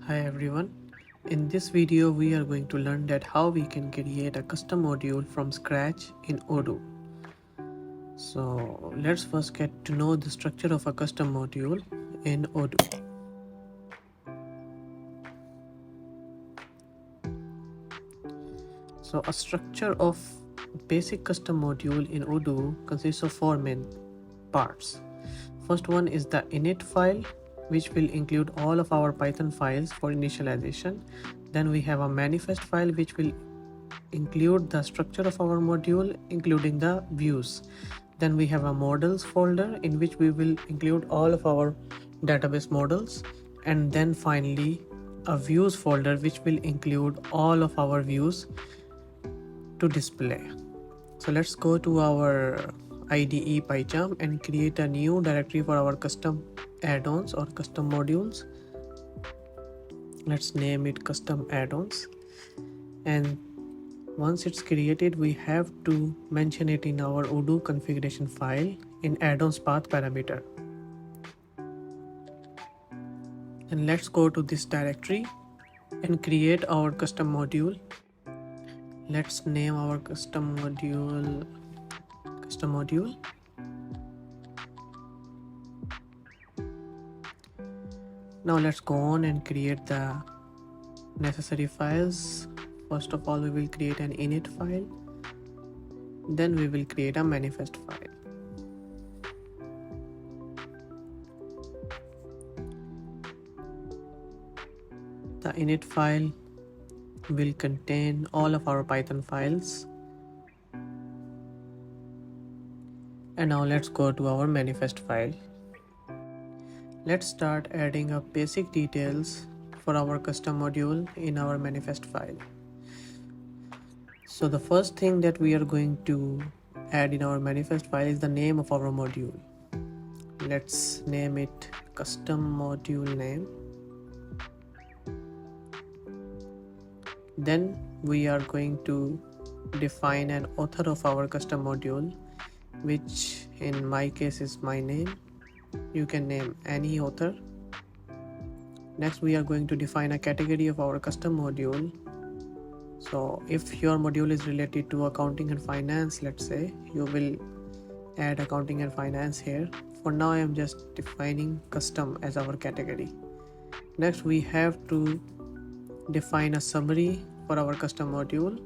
Hi everyone. In this video we are going to learn that how we can create a custom module from scratch in Odoo. So let's first get to know the structure of a custom module in Odoo. So a structure of basic custom module in Odoo consists of four main parts. First one is the init file, which will include all of our Python files for initialization. Then we have a manifest file which will include the structure of our module including the views. Then we have a models folder in which we will include all of our database models, and then finally a views folder which will include all of our views to display. So let's go to our IDE PyCharm and create a new directory for our custom add-ons or custom modules. Let's name it custom add-ons, and once it's created we have to mention it in our Odoo configuration file in add-ons path parameter. And let's go to this directory and create our custom module. Let's name our custom module. Now let's go on and create the necessary files. First of all, we will create an init file. Then we will create a manifest file. The init file will contain all of our Python files. And now let's go to our manifest file. Let's start adding up basic details for our custom module in our manifest file. So the first thing that we are going to add in our manifest file is the name of our module. Let's name it custom module name. Then we are going to define an author of our custom module, which in my case is my name. You can name any author. Next we are going to define a category of our custom module. So if your module is related to accounting and finance, let's say, you will add accounting and finance here. For now I am just defining custom as our category. Next we have to define a summary for our custom module.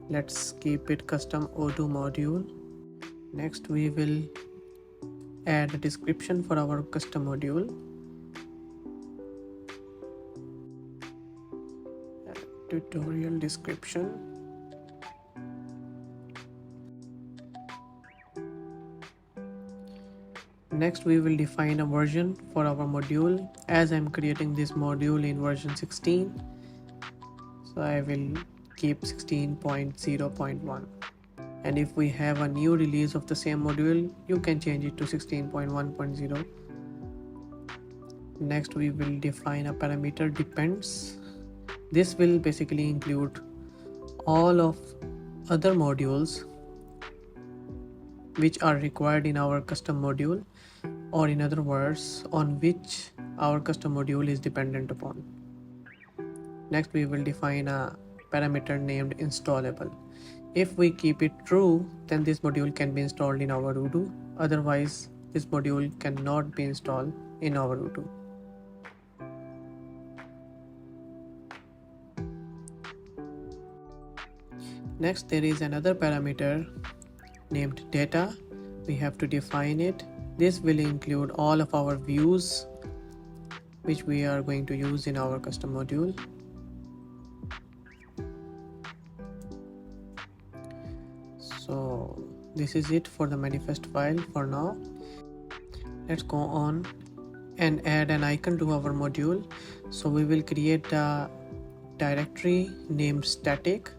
Let's keep it custom Odoo module. Next we will add a description for our custom module. Tutorial description. Next we will define a version for our module. As I'm creating this module in version 16, so I will keep 16.0.1. and if we have a new release of the same module, you can change it to 16.1.0. Next we will define a parameter depends. This will basically include all of other modules which are required in our custom module, or in other words, on which our custom module is dependent upon. Next we will define a parameter named installable. If we keep it true, then this module can be installed in our Odoo. Otherwise, this module cannot be installed in our Odoo. Next, there is another parameter named data. We have to define it. This will include all of our views which we are going to use in our custom module. So this is it for the manifest file for now. Let's go on and add an icon to our module. So we will create a directory named static.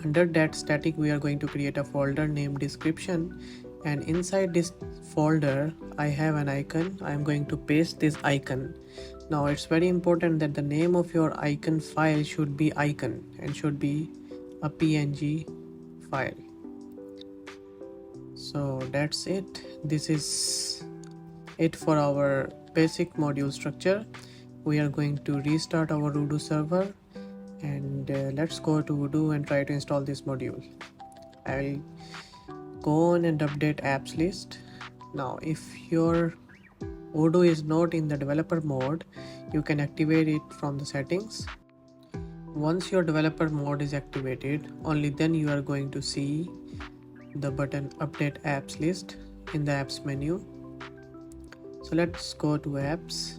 Under that static we are going to create a folder named description, and inside this folder I have an icon. I am going to paste this icon. Now it's very important that the name of your icon file should be icon and should be a PNG file. So that's it. This is it for our basic module structure. we are going to restart our Odoo server, and let's go to Odoo and try to install this module. I'll go on and update apps list. Now if your Odoo is not in the developer mode, you can activate it from the settings. Once your developer mode is activated, only then you are going to see the button update apps list in the apps menu. So let's go to apps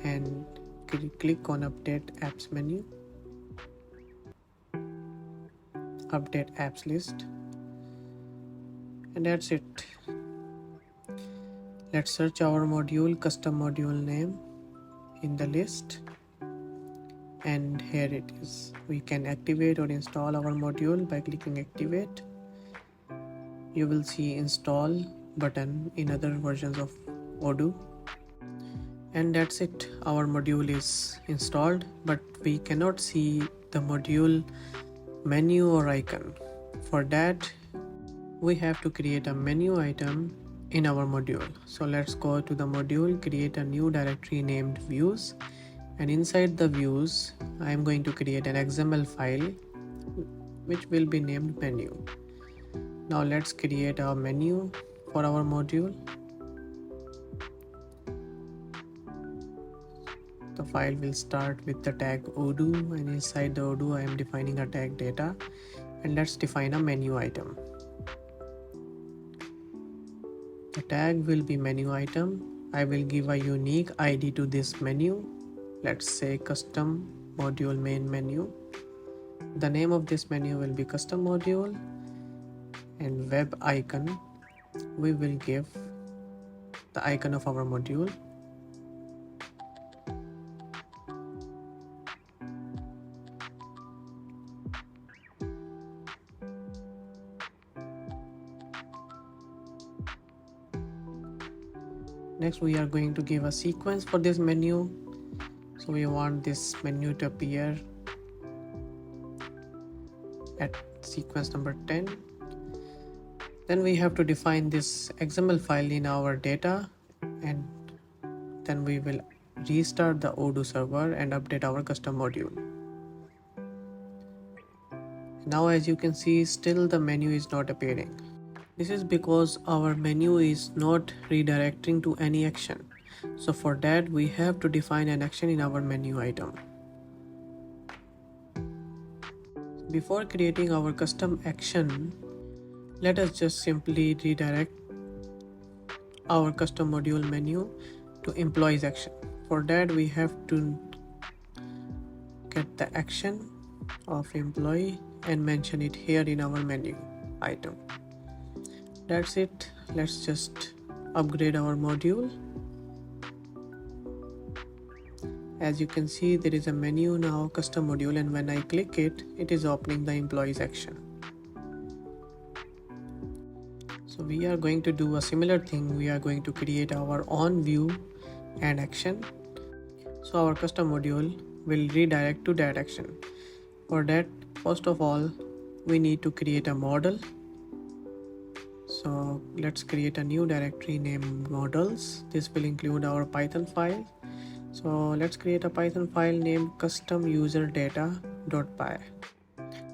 and click on update apps menu, update apps list, and that's it. Let's search our module, custom module name in the list, and here it is. We can activate or install our module by clicking activate. You will see install button in other versions of Odoo, and that's it. Our module is installed, but we cannot see the module menu or icon. For that, we have to create a menu item in our module. So let's go to the module, create a new directory named views, and inside the views I am going to create an XML file which will be named menu. Now let's create a menu for our module. The file will start with the tag Odoo, and inside the Odoo I am defining a tag data, and let's define a menu item. The tag will be menu item. I will give a unique ID to this menu. Let's say custom module main menu. The name of this menu will be custom module, and web icon we will give the icon of our module. Next, we are going to give a sequence for this menu. So we want this menu to appear at sequence number 10. Then we have to define this XML file in our data, and then we will restart the Odoo server and update our custom module. Now as you can see, still the menu is not appearing. This is because our menu is not redirecting to any action. So for that, we have to define an action in our menu item. Before creating our custom action, let us just simply redirect our custom module menu to employees action. For that, we have to get the action of employee and mention it here in our menu item. That's it. Let's just upgrade our module. As you can see, there is a menu now, custom module, and when I click it, it is opening the employees action. So we are going to do a similar thing. We are going to create our own view and action. So our custom module will redirect to that action. For that, first of all, we need to create a model. So let's create a new directory named models. This will include our Python file. So let's create a Python file named custom user data.py.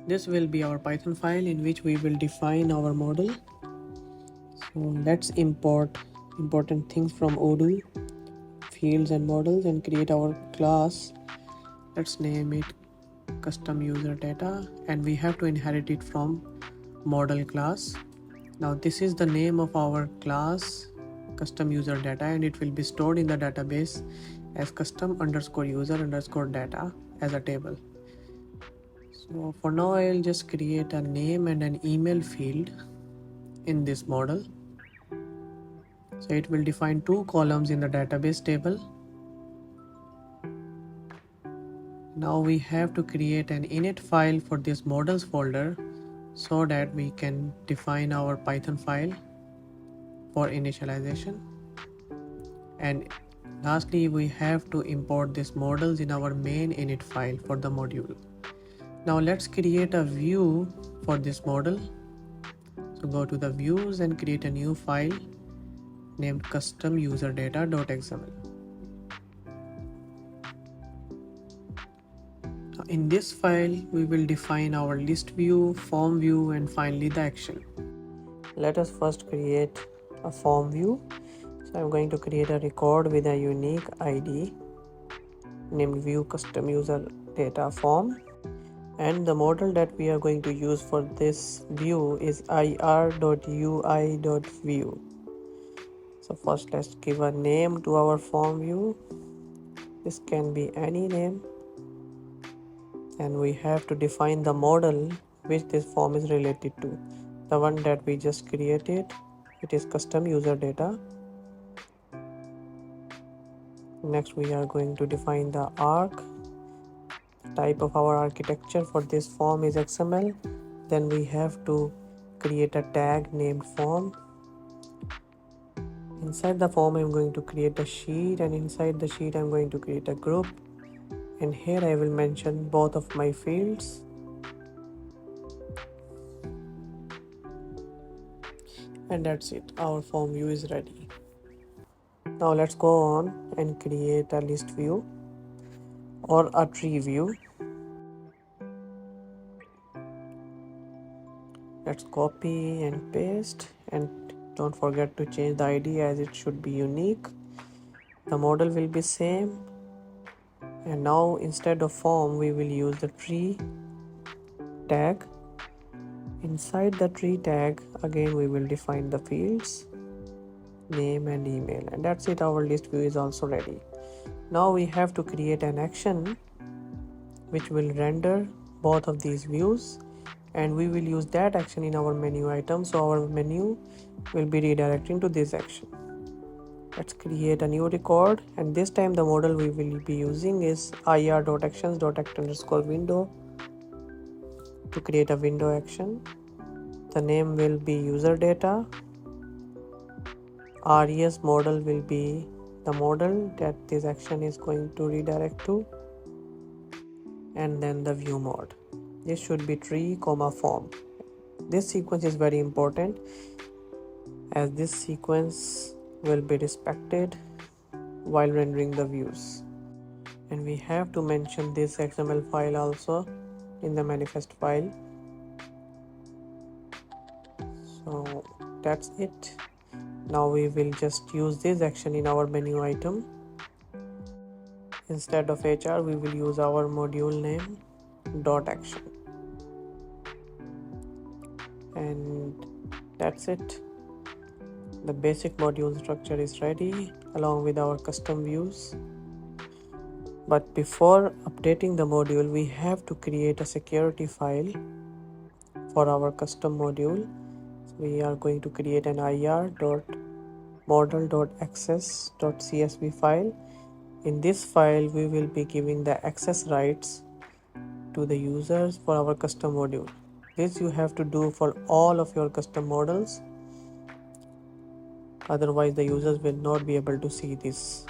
This will be our Python file in which we will define our model. So let's import important things from Odoo, fields and models, and create our class. Let's name it custom user data, and we have to inherit it from model class. Now this is the name of our class, custom user data, and it will be stored in the database as custom_user_data as a table. So for now, I will just create a name and an email field in this model. So it will define two columns in the database table. Now we have to create an init file for this models folder so that we can define our Python file for initialization. And lastly, we have to import these models in our main init file for the module. Now let's create a view for this model. So go to the views and create a new file named custom user data.xml. in this file, we will define our list view, form view, and finally the action. Let us first create a form view. So I'm going to create a record with a unique ID named view custom user data form. And the model that we are going to use for this view is ir.ui.view. So first let's give a name to our form view. This can be any name. And we have to define the model which this form is related to. The one that we just created, it is custom user data. Next we are going to define the arc. Type of our architecture for this form is XML. Then we have to create a tag named form. Inside the form I'm going to create a sheet, and inside the sheet I'm going to create a group, and here I will mention both of my fields. And that's it, our form view is ready. Now let's go on and create a list view or a tree view. Let's copy and paste, and don't forget to change the ID as it should be unique. The model will be same, and now instead of form we will use the tree tag. Inside the tree tag again we will define the fields, name and email, and that's it, our list view is also ready. Now we have to create an action which will render both of these views, and we will use that action in our menu item, so our menu will be redirecting to this action. Let's create a new record, and this time the model we will be using is ir.actions.act_window to create a window action. The name will be user data. RES model will be the model that this action is going to redirect to, and then the view mode. This should be tree, form. This sequence is very important as this sequence will be respected while rendering the views. And we have to mention this XML file also in the manifest file. So that's it. Now we will just use this action in our menu item. Instead of HR, we will use our module name .action. And that's it. The basic module structure is ready along with our custom views. But before updating the module, we have to create a security file for our custom module. So we are going to create an ir.model.access.csv file. In this file, we will be giving the access rights to the users for our custom module. This you have to do for all of your custom models. Otherwise, the users will not be able to see this.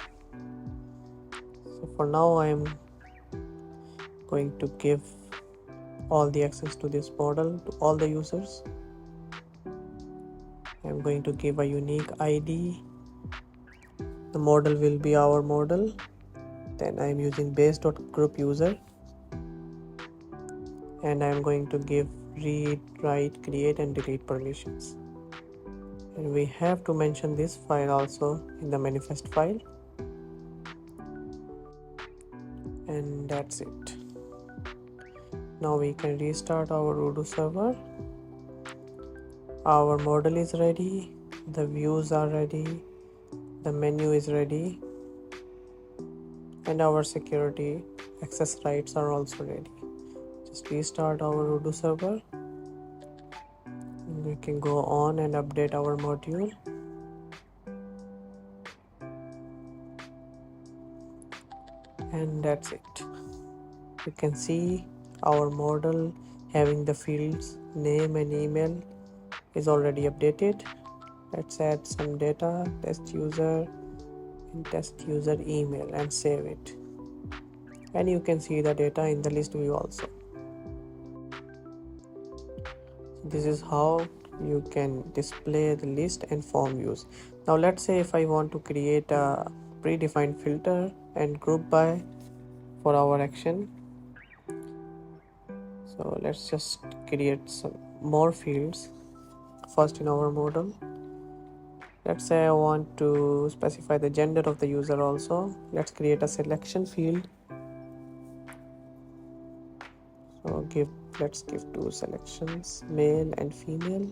So for now, I am going to give all the access to this model to all the users. I am going to give a unique ID. The model will be our model. Then I am using base.group user, and I am going to give read, write, create and delete permissions. And we have to mention this file also in the manifest file. And that's it. Now we can restart our Odoo server. Our model is ready, the views are ready, the menu is ready, and our security access rights are also ready. Just restart our Odoo server. We can go on and update our module. And that's it. You can see our model having the fields name and email is already updated. Let's add some data, test user and test user email, and save it. And you can see the data in the list view also. This is how you can display the list and form views. Now let's say if I want to create a predefined filter and group by for our action. So let's just create some more fields. First, in our model, let's say I want to specify the gender of the user also. Let's create a selection field. So let's give two selections, male and female.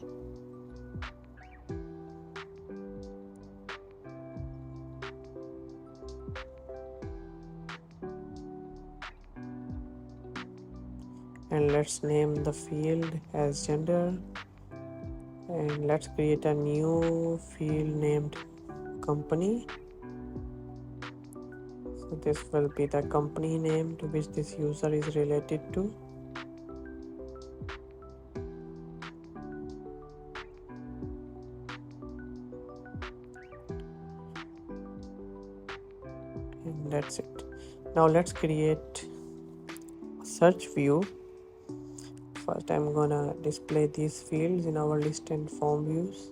And let's name the field as gender, and let's create a new field named company. So this will be the company name to which this user is related to. And that's it. Now let's create a search view. First, I'm gonna display these fields in our list and form views.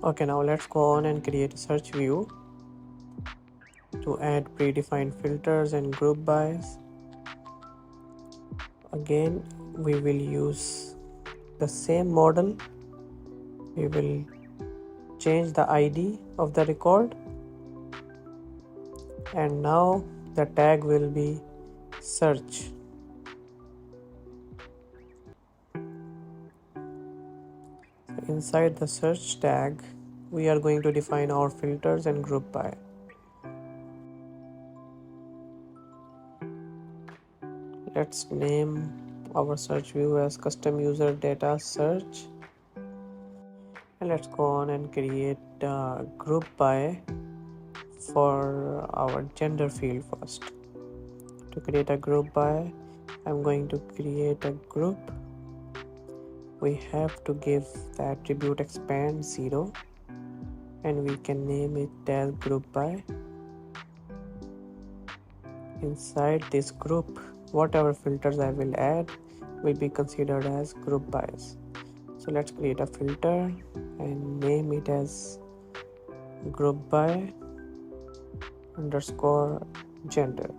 Okay, now let's go on and create a search view to add predefined filters and group bys. Again, we will use the same model. We will change the ID of the record, and now the tag will be search. Inside the search tag, we are going to define our filters and group by. Let's name our search view as custom user data search, and let's go on and create a group by for our gender field first. To create a group by, I'm going to create a group. We have to give the attribute expand 0, and we can name it as group by. Inside this group, whatever filters I will add will be considered as group bys. So let's create a filter and name it as group by underscore gender.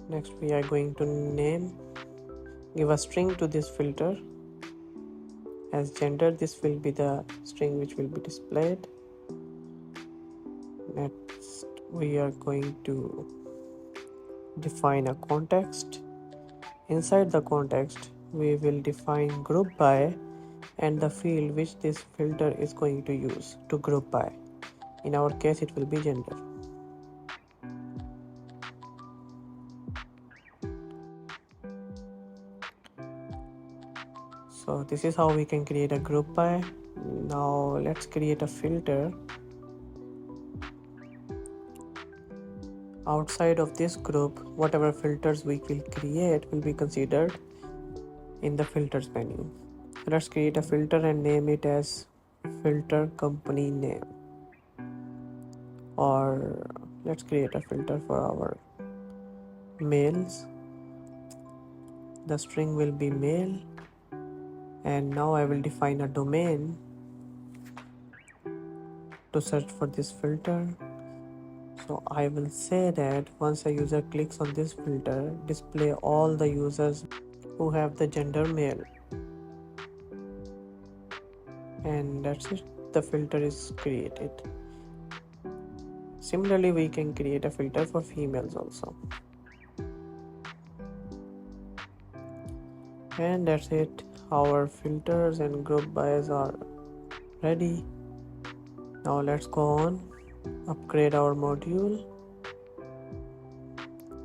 Next, we are going to give a string to this filter as gender. This will be the string which will be displayed. Next, we are going to define a context. Inside the context, we will define group by and the field which this filter is going to use to group by. In our case, it will be gender. So this is how we can create a group by. Now let's create a filter. Outside of this group, whatever filters we will create will be considered in the filters menu. Let's create a filter and name it as filter company name. Or let's create a filter for our males. The string will be male. And now I will define a domain to search for this filter. So I will say that once a user clicks on this filter, display all the users who have the gender male. And that's it. The filter is created. Similarly, we can create a filter for females also. And that's it. Our filters and group bys are ready. Now let's go on, upgrade our module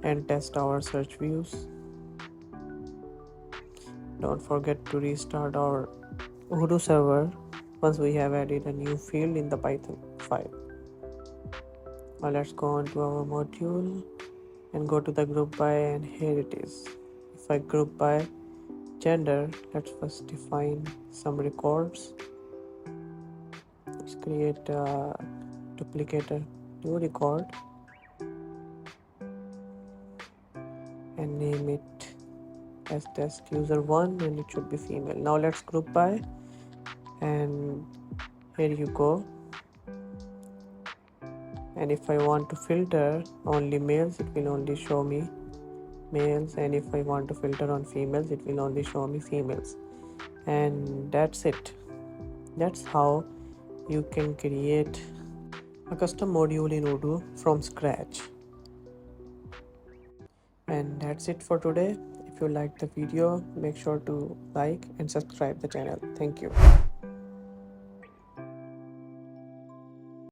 and test our search views. Don't forget to restart our Odoo server once we have added a new field in the Python file. Now let's go on to our module and go to the group by, and here it is. If I group by gender, let's first define some records. Let's create a duplicate a new record. and name it as test user 1, and it should be female. Now let's group by, and here you go. And if I want to filter only males, it will only show me males, and if I want to filter on females, it will only show me females. And that's it. That's how you can create a custom module in Odoo from scratch. And that's it for today. If you liked the video, make sure to like and subscribe the channel. Thank you.